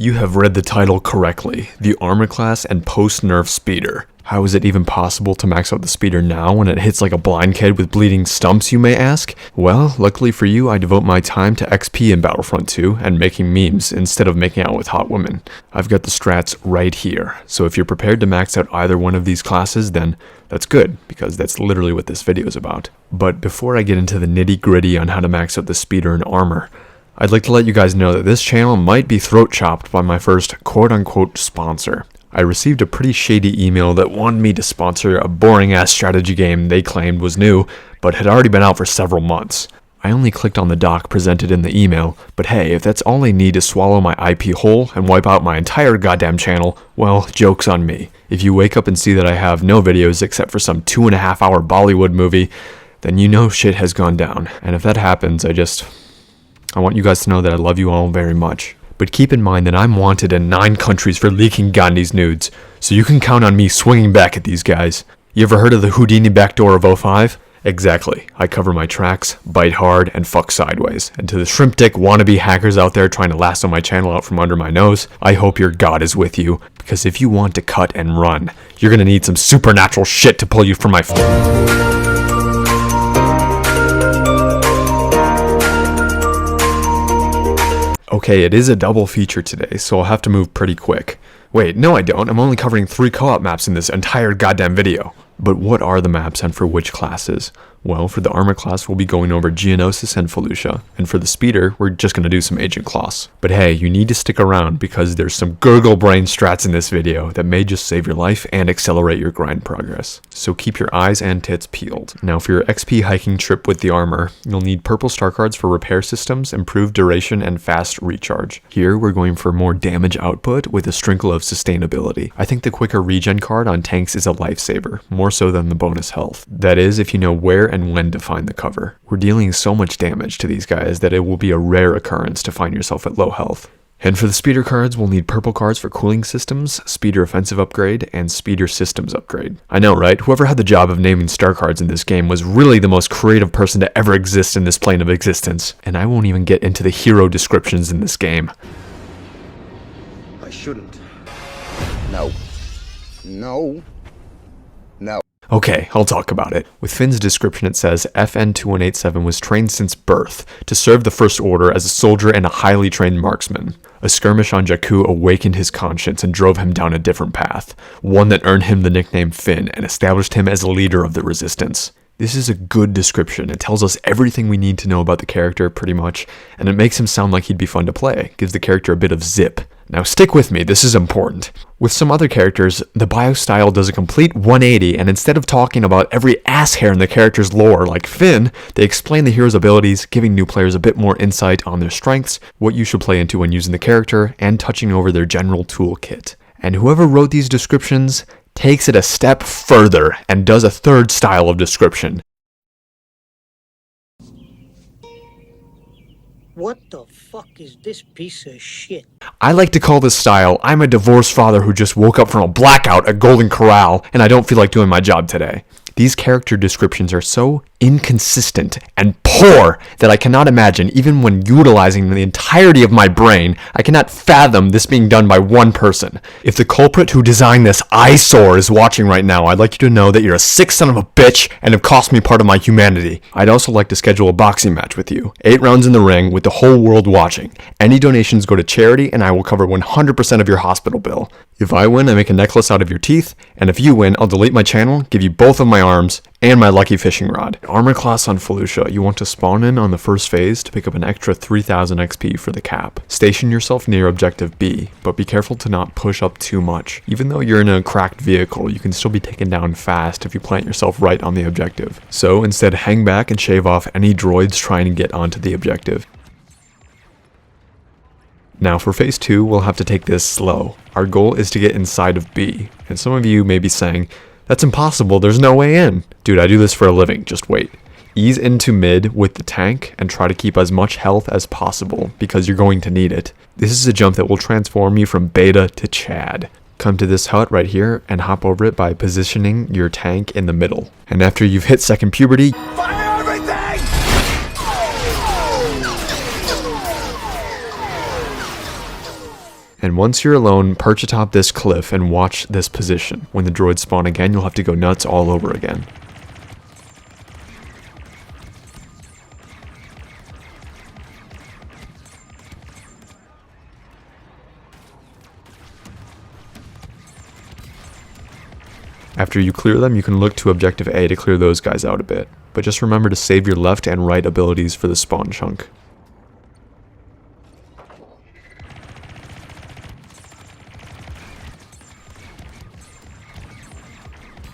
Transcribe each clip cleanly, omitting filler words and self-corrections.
You have read the title correctly, the armor class and post-nerf speeder. How is it even possible to max out the speeder now when it hits like a blind kid with bleeding stumps, you may ask? Well, luckily for you, I devote my time to XP in Battlefront 2 and making memes instead of making out with hot women. I've got the strats right here, so if you're prepared to max out either one of these classes, then that's good, because that's literally what this video is about. But before I get into the nitty-gritty on how to max out the speeder and armor, I'd like to let you guys know that this channel might be throat chopped by my first quote-unquote sponsor. I received a pretty shady email that wanted me to sponsor a boring-ass strategy game they claimed was new, but had already been out for several months. I only clicked on the doc presented in the email, but hey, if that's all they need to swallow my IP whole and wipe out my entire goddamn channel, well, joke's on me. If you wake up and see that I have no videos except for some 2.5 hour Bollywood movie, then you know shit has gone down. And if that happens, I want you guys to know that I love you all very much. But keep in mind that I'm wanted in 9 countries for leaking Gandhi's nudes, so you can count on me swinging back at these guys. You ever heard of the Houdini backdoor of 05? Exactly. I cover my tracks, bite hard, and fuck sideways. And to the shrimp dick wannabe hackers out there trying to lasso my channel out from under my nose, I hope your God is with you, because if you want to cut and run, you're gonna need some supernatural shit to pull you from my Okay, it is a double feature today, so I'll have to move pretty quick. Wait, no I don't, I'm only covering 3 co-op maps in this entire goddamn video. But what are the maps and for which classes? Well, for the armor class, we'll be going over Geonosis and Felucia, and for the speeder, we're just going to do some Agent Kloss. But hey, you need to stick around because there's some gurgle brain strats in this video that may just save your life and accelerate your grind progress. So keep your eyes and tits peeled. Now for your XP hiking trip with the armor, you'll need purple star cards for repair systems, improved duration, and fast recharge. Here, we're going for more damage output with a sprinkle of sustainability. I think the quicker regen card on tanks is a lifesaver, more so than the bonus health. That is, if you know where and when to find the cover. We're dealing so much damage to these guys that it will be a rare occurrence to find yourself at low health. And for the speeder cards, we'll need purple cards for cooling systems, speeder offensive upgrade, and speeder systems upgrade. I know, right? Whoever had the job of naming star cards in this game was really the most creative person to ever exist in this plane of existence. And I won't even get into the hero descriptions in this game. I shouldn't. No. No. No. Okay, I'll talk about it. With Finn's description it says, FN2187 was trained since birth to serve the First Order as a soldier and a highly trained marksman. A skirmish on Jakku awakened his conscience and drove him down a different path, one that earned him the nickname Finn and established him as a leader of the resistance. This is a good description. It tells us everything we need to know about the character, pretty much, and it makes him sound like he'd be fun to play. Gives the character a bit of zip. Now stick with me, this is important. With some other characters, the bio style does a complete 180, and instead of talking about every ass hair in the character's lore like Finn, they explain the hero's abilities, giving new players a bit more insight on their strengths, what you should play into when using the character, and touching over their general toolkit. And whoever wrote these descriptions takes it a step further and does a third style of description. What the fuck is this piece of shit? I like to call this style, I'm a divorced father who just woke up from a blackout at Golden Corral and I don't feel like doing my job today. These character descriptions are so inconsistent and poor that I cannot imagine, even when utilizing the entirety of my brain, I cannot fathom this being done by one person. If the culprit who designed this eyesore is watching right now, I'd like you to know that you're a sick son of a bitch and have cost me part of my humanity. I'd also like to schedule a boxing match with you. 8 rounds in the ring with the whole world watching. Any donations go to charity and I will cover 100% of your hospital bill. If I win, I make a necklace out of your teeth, and if you win, I'll delete my channel, give you both of my arms, and my lucky fishing rod. Armor class on Felucia, you want to spawn in on the first phase to pick up an extra 3000 XP for the cap. Station yourself near objective B, but be careful to not push up too much. Even though you're in a cracked vehicle, you can still be taken down fast if you plant yourself right on the objective. So instead, hang back and shave off any droids trying to get onto the objective. Now for phase 2, we'll have to take this slow. Our goal is to get inside of B, and some of you may be saying, that's impossible, there's no way in. Dude, I do this for a living, just wait. Ease into mid with the tank and try to keep as much health as possible because you're going to need it. This is a jump that will transform you from beta to Chad. Come to this hut right here and hop over it by positioning your tank in the middle. And after you've hit second puberty, Fire everything! And once you're alone, perch atop this cliff and watch this position. When the droids spawn again, you'll have to go nuts all over again. After you clear them, you can look to Objective A to clear those guys out a bit. But just remember to save your left and right abilities for the spawn chunk.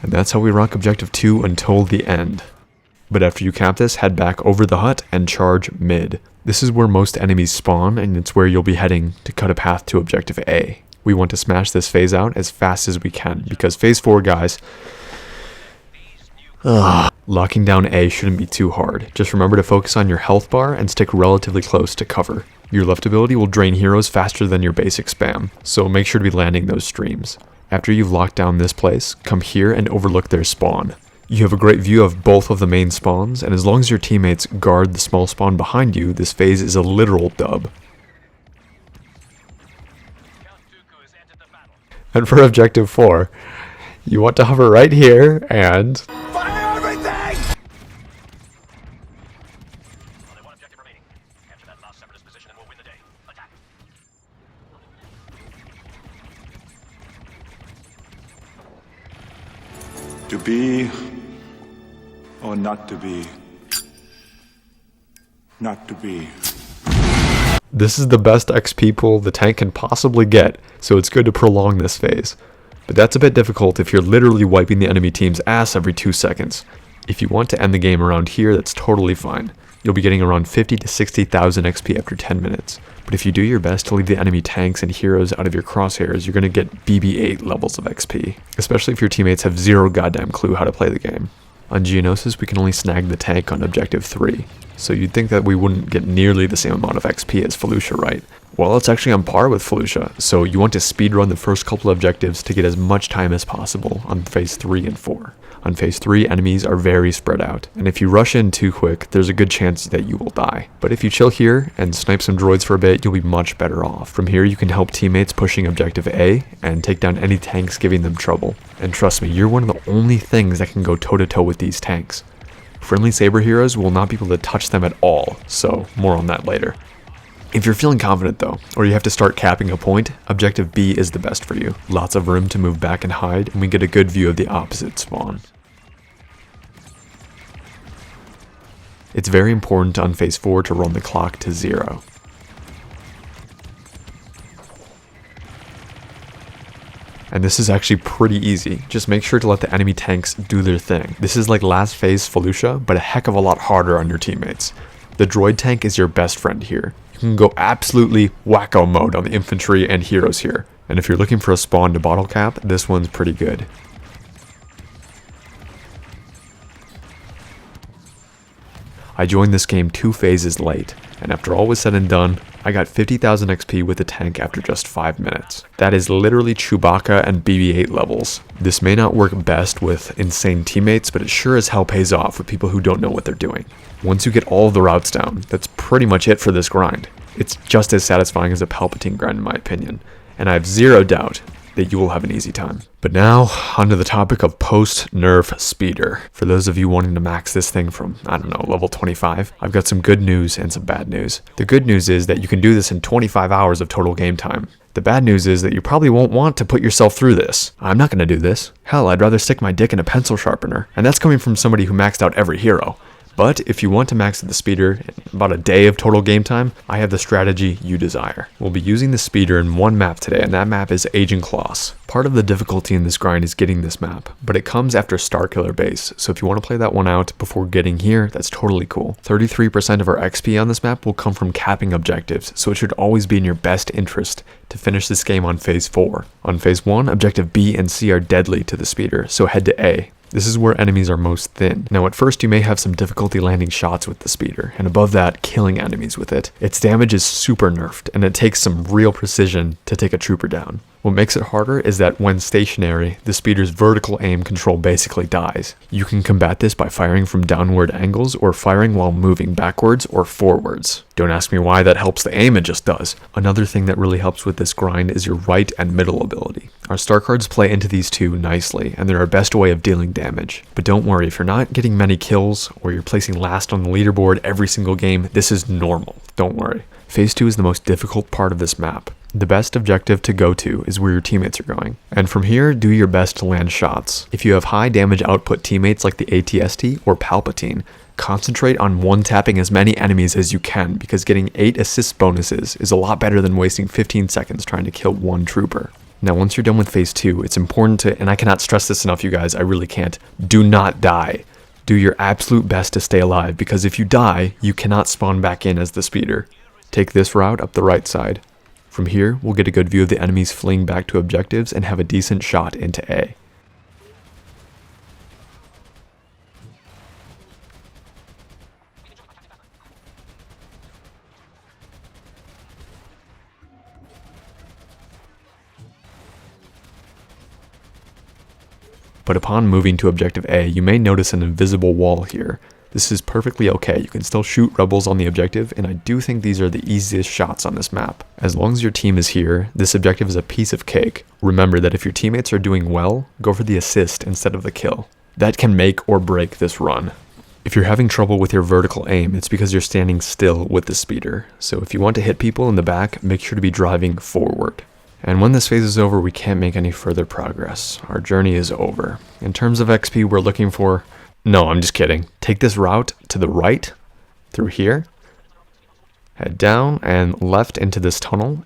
And that's how we rock Objective 2 until the end. But after you cap this, head back over the hut and charge mid. This is where most enemies spawn, and it's where you'll be heading to cut a path to Objective A. We want to smash this phase out as fast as we can, because phase 4, guys, locking down A shouldn't be too hard. Just remember to focus on your health bar and stick relatively close to cover. Your left ability will drain heroes faster than your basic spam, so make sure to be landing those streams. After you've locked down this place, come here and overlook their spawn. You have a great view of both of the main spawns, and as long as your teammates guard the small spawn behind you, this phase is a literal dub. And for Objective 4, you want to hover right here and... Fire everything! Only one objective remaining. Capture that last separatist position and we'll win the day. Attack. To be or not to be. Not to be. This is the best XP pool the tank can possibly get, so it's good to prolong this phase. But that's a bit difficult if you're literally wiping the enemy team's ass every 2 seconds. If you want to end the game around here, that's totally fine. You'll be getting around 50 to 60,000 XP after 10 minutes. But if you do your best to leave the enemy tanks and heroes out of your crosshairs, you're going to get BB-8 levels of XP. Especially if your teammates have zero goddamn clue how to play the game. On Geonosis, we can only snag the tank on Objective 3. So you'd think that we wouldn't get nearly the same amount of XP as Felucia, right? Well, it's actually on par with Felucia, so you want to speedrun the first couple of objectives to get as much time as possible on phase 3 and 4. On phase 3, enemies are very spread out, and if you rush in too quick, there's a good chance that you will die. But if you chill here and snipe some droids for a bit, you'll be much better off. From here, you can help teammates pushing Objective A and take down any tanks giving them trouble. And trust me, you're one of the only things that can go toe-to-toe with these tanks. Friendly saber heroes will not be able to touch them at all, so more on that later. If you're feeling confident though, or you have to start capping a point, Objective B is the best for you. Lots of room to move back and hide, and we get a good view of the opposite spawn. It's very important on phase 4 to run the clock to 0. And this is actually pretty easy. Just make sure to let the enemy tanks do their thing. This is like last phase Felucia, but a heck of a lot harder on your teammates. The droid tank is your best friend here. You can go absolutely wacko mode on the infantry and heroes here. And if you're looking for a spawn to bottle cap, this one's pretty good. I joined this game 2 phases late, and after all was said and done, I got 50,000 XP with the tank after just 5 minutes. That is literally Chewbacca and BB-8 levels. This may not work best with insane teammates, but it sure as hell pays off with people who don't know what they're doing. Once you get all of the routes down, that's pretty much it for this grind. It's just as satisfying as a Palpatine grind in my opinion, and I have zero doubt that you will have an easy time. But now, onto the topic of post-nerf speeder. For those of you wanting to max this thing from, I don't know, level 25, I've got some good news and some bad news. The good news is that you can do this in 25 hours of total game time. The bad news is that you probably won't want to put yourself through this. I'm not going to do this. Hell, I'd rather stick my dick in a pencil sharpener. And that's coming from somebody who maxed out every hero. But if you want to max the speeder in about a day of total game time, I have the strategy you desire. We'll be using the speeder in one map today, and that map is Ajan Kloss. Part of the difficulty in this grind is getting this map, but it comes after Starkiller Base, so if you want to play that one out before getting here, that's totally cool. 33% of our XP on this map will come from capping objectives, so it should always be in your best interest to finish this game on phase 4. On phase 1, objective B and C are deadly to the speeder, so head to A. This is where enemies are most thin. Now at first you may have some difficulty landing shots with the speeder, and above that, killing enemies with it. Its damage is super nerfed, and it takes some real precision to take a trooper down. What makes it harder is that when stationary, the speeder's vertical aim control basically dies. You can combat this by firing from downward angles or firing while moving backwards or forwards. Don't ask me why that helps the aim, it just does. Another thing that really helps with this grind is your right and middle ability. Our star cards play into these two nicely, and they're our best way of dealing damage. But don't worry, if you're not getting many kills, or you're placing last on the leaderboard every single game, this is normal. Don't worry. Phase 2 is the most difficult part of this map. The best objective to go to is where your teammates are going. And from here, do your best to land shots. If you have high damage output teammates like the ATST or Palpatine, concentrate on one-tapping as many enemies as you can, because getting 8 assist bonuses is a lot better than wasting 15 seconds trying to kill one trooper. Now, once you're done with phase 2, it's important to, and I cannot stress this enough, you guys, I really can't, do not die. Do your absolute best to stay alive, because if you die, you cannot spawn back in as the speeder. Take this route up the right side. From here, we'll get a good view of the enemies fleeing back to objectives and have a decent shot into A. But upon moving to objective A, you may notice an invisible wall here. This is perfectly okay, you can still shoot rebels on the objective, and I do think these are the easiest shots on this map. As long as your team is here, this objective is a piece of cake. Remember that if your teammates are doing well, go for the assist instead of the kill. That can make or break this run. If you're having trouble with your vertical aim, it's because you're standing still with the speeder. So if you want to hit people in the back, make sure to be driving forward. And when this phase is over, we can't make any further progress. Our journey is over. In terms of XP, we're looking for... No, I'm just kidding. Take this route to the right, through here, head down and left into this tunnel.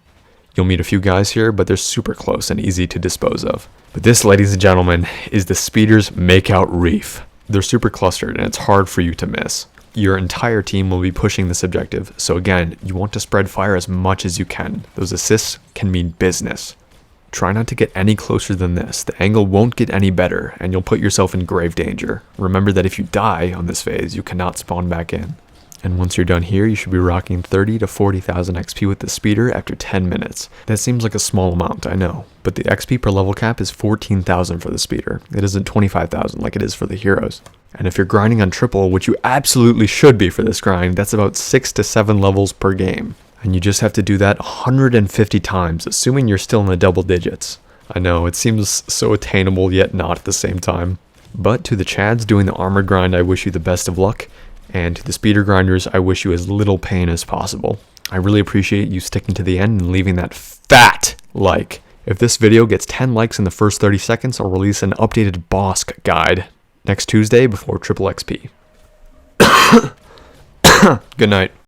You'll meet a few guys here, but they're super close and easy to dispose of. But this, ladies and gentlemen, is the speeder's makeout reef. They're super clustered and it's hard for you to miss. Your entire team will be pushing this objective, so again, you want to spread fire as much as you can. Those assists can mean business. Try not to get any closer than this. The angle won't get any better, and you'll put yourself in grave danger. Remember that if you die on this phase, you cannot spawn back in. And once you're done here, you should be rocking 30 to 40,000 XP with the speeder after 10 minutes. That seems like a small amount, I know, but the XP per level cap is 14,000 for the speeder. It isn't 25,000 like it is for the heroes. And if you're grinding on triple, which you absolutely should be for this grind, that's about 6 to 7 levels per game. And you just have to do that 150 times, assuming you're still in the double digits. I know, it seems so attainable, yet not at the same time. But to the Chads doing the armored grind, I wish you the best of luck. And to the speeder grinders, I wish you as little pain as possible. I really appreciate you sticking to the end and leaving that fat like. If this video gets 10 likes in the first 30 seconds, I'll release an updated boss guide next Tuesday before triple XP. Good night.